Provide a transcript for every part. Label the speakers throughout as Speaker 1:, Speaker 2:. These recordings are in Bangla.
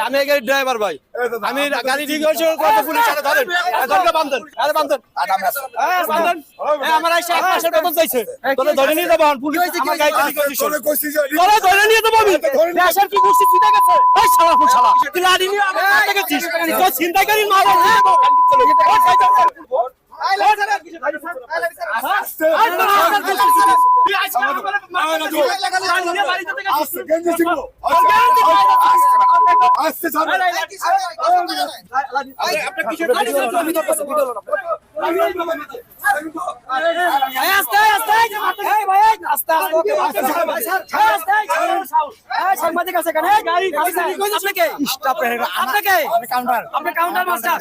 Speaker 1: আমি ড্রাইভার ভাই, আমি গাড়ি ঠিক হয়েছে পুলিশ ধরেন আমার বেতন চাইছে ধরে নিয়ে যাবো পুলিশ আমার গাড়ি ধরে নিয়ে যাবো আমি দেশের কি করছি চিন্তা গেছে ওই শালা ফুল শালা তুই গাড়ি নিয়ে আমার কাছে গেছিস তো চিন্তাকারী মার সাংবাদিক আছে কেন আপনাকে কাউন্টার মাস্টার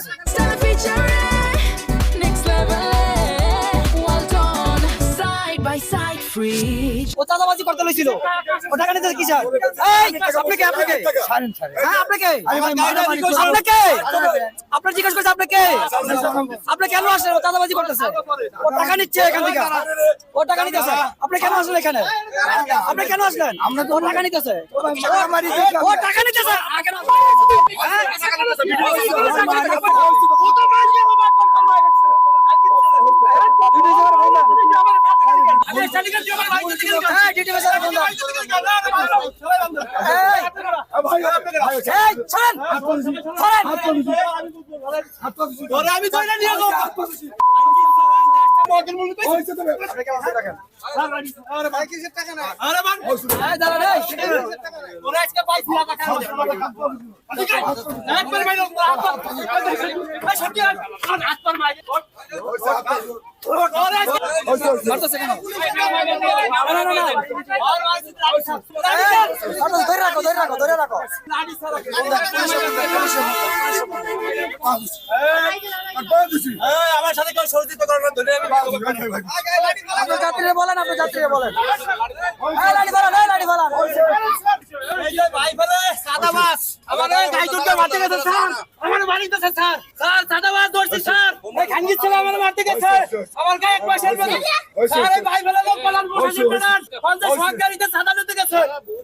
Speaker 1: ও চাঁদাবাজি করতে লইছিল ও টাকা নিতে কি স্যার আপনাকে আপনার জিজ্ঞেস করছে আপনি কেন আসলেন? ও চাঁদাবাজি করতেছে, ও টাকা নিচ্ছে এখান থেকে, ও টাকা নিতেছে। আপনি কেন আসলেন এখানে? আপনি কেন আসলেন? ও টাকা নিতেছে, ও টাকা নিতেছে। আমার সাথে কেউ সহযোগিতা করবেন যাত্রীরা বলেন, আপনি যাত্রীরা বলেন ভাই বলে সাদা মাছ আমার গাই দুটো মারতে গেছে স্যার, আমার বাড়িতে স্যার স্যার সাদা মাছ ধরছি স্যার, এই খাঙ্গি ছিল আমার মারতে গেছে আমার গায়ে এক পয়সার বেতন স্যার, এই ভাই বলে লোক বলার প্রশাসন পাঠান 50 সরকারিতে সাদা নিতে গেছে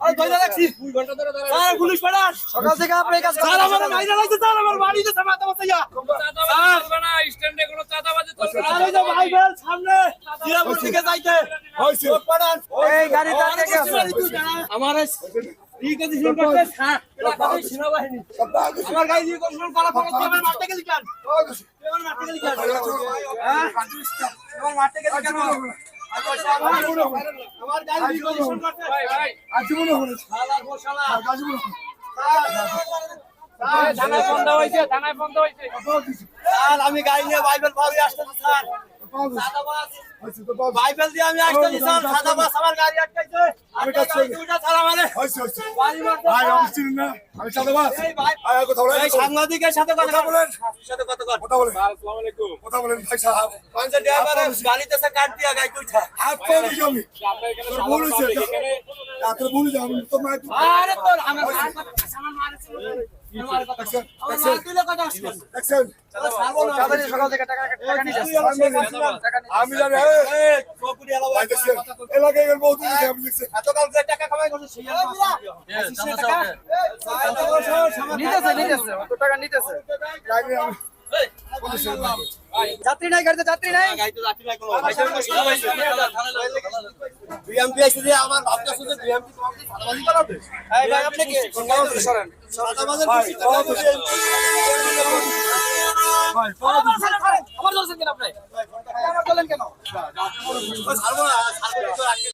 Speaker 1: আর ধরে রাখছি 2 ঘন্টা ধরে স্যার পুলিশ পাঠান সকাল থেকে আপনি কাজ স্যার আমার গাড়ি চালাইছে স্যার, আমার বাড়িতে সাদা বসাইয়া স্যার না স্ট্যান্ডে কোনো চাঁদাবাজি চলবে না, এই যে ভাই বল সামনে জিরাপুর থেকে যাইতে হইছে পাঠান এই গাড়ি দাঁড়িয়ে গেছে আমার ঠিক আছে শুন করতে স্যার এটা কই সেনাবাহিনী আমার গাড়ি দিয়ে কন্ট্রোল করা ফরজ আমার মারতে গেলি কেন আমার মারতে গেলি কেন হ্যাঁ আমার মারতে গেলি কেন আমার গাড়ি দিয়ে কন্ট্রোল করতে ভাই ভাই আজীবন হলো শালা গো শালা আজীবন থানায় বন্ধ হইছে স্যার আমি গাড়ি নিয়ে বাইবেল পাওয়া আসতেছি স্যার সাদাবাস বাইবেল দিয়ে আমি আসতেছি স্যার সাদাবাস আমার গাড়ি আটকাইছে আমি কাছে দুইটা ছাড়া মানে হইছে ভাই আমি চিনি না আমি সাদাবাস এই ভাই আয় কথা বলেন এই সাংবাদিকের সাথে কথা বলেন কথা বলেন আসসালামু আলাইকুম কথা বলেন ভাই সাহেব পাঁচটা ড্রাইভার গাড়িতে সে কাট দিয়া গাড়ি কইছা হাত পা দিই আমি তোর ভুল হইছে তোর ভুল হইছে আমি তো মার আরে তোর আমার সামান মারছে সকাল থেকে টাকা নিয়ে আমি জানি এলাকায় বহুত এতকাল টাকা কামাই করছে যাত্রী নাই গাড়িতে যাত্রী নাই বিএমপি এসে দিয়ে আমার ভাবতে শুধু বিএমপি সাদাবাজি করাবে এই ভাই আপনি কি সরেন সাদাবাজির ভাই